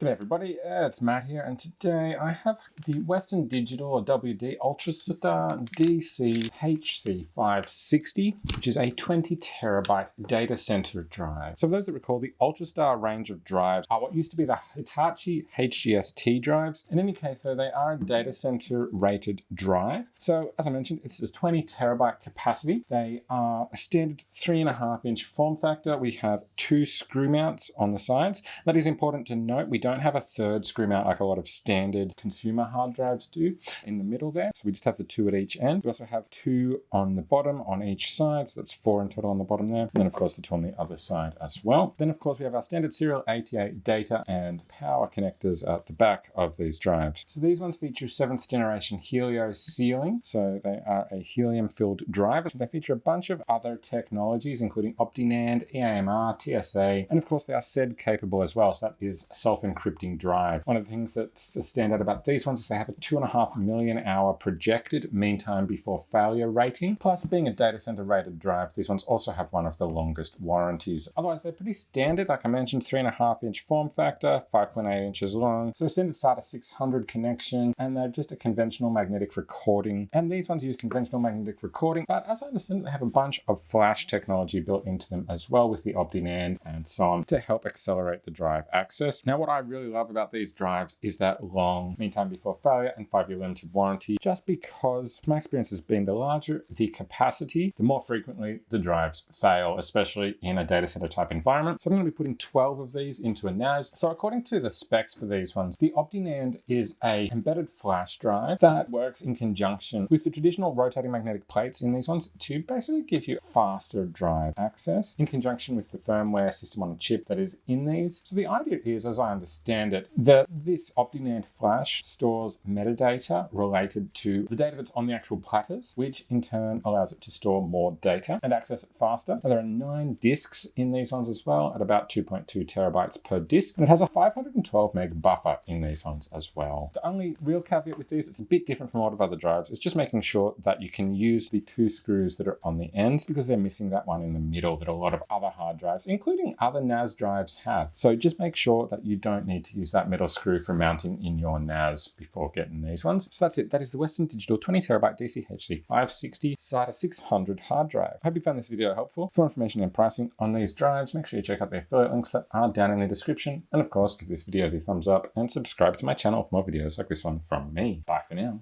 G'day everybody, it's Matt here, and today I have the Western Digital or WD UltraStar HC560, which is a 20 terabyte data center drive. So for those that recall, the UltraStar range of drives are what used to be the Hitachi HGST drives. In any case though, they are a data center rated drive. So as I mentioned, it's a 20 terabyte capacity. They are a standard 3.5-inch form factor. We have 2 screw mounts on the sides. That is important to note. We don't have a third screw mount like a lot of standard consumer hard drives do in the middle there. So we just have the 2 at each end. We also have 2 on the bottom on each side. So that's 4 in total on the bottom there. And then of course the 2 on the other side as well. Then of course we have our standard serial ATA data and power connectors at the back of these drives. So these ones feature 7th generation Helio sealing. So they are a helium filled drive. They feature a bunch of other technologies including OptiNAND, EAMR, TSA, and of course they are SED capable as well. So that is self-encrypting drive. One of the things that stand out about these ones is they have a 2.5 million hour projected mean time before failure rating. Plus, being a data center rated drive, these ones also have one of the longest warranties. Otherwise, they're pretty standard. Like I mentioned, 3.5-inch form factor, 5.8 inches long. So standard SATA 600 connection, and they're just a conventional magnetic recording. And these ones use conventional magnetic recording, but as I understand, they have a bunch of flash technology built into them as well with the OptiNAND and so on to help accelerate the drive access. Now, what I really love about these drives is that long mean time before failure and 5-year limited warranty, just because my experience has been the larger the capacity, the more frequently the drives fail, especially in a data center type environment. So I'm going to be putting 12 of these into a NAS. So according to the specs for these ones, the OptiNAND is a embedded flash drive that works in conjunction with the traditional rotating magnetic plates in these ones to basically give you faster drive access in conjunction with the firmware system on a chip that is in these. So the idea is, as I understand it, that this OptiNAND flash stores metadata related to the data that's on the actual platters, which in turn allows it to store more data and access it faster. Now, there are 9 disks in these ones as well at about 2.2 terabytes per disk, and it has a 512 meg buffer in these ones as well. The only real caveat with these, it's a bit different from a lot of other drives, it's just making sure that you can use the 2 screws that are on the ends because they're missing that one in the middle that a lot of other hard drives, including other NAS drives, have. So just make sure that you don't need to use that middle screw for mounting in your NAS before getting these ones. So that's it. That is the Western Digital 20 terabyte DC HC560 SATA 600 hard drive. I hope you found this video helpful. For information and pricing on these drives, make sure you check out the affiliate links that are down in the description. And of course, give this video the thumbs up and subscribe to my channel for more videos like this one from me. Bye for now.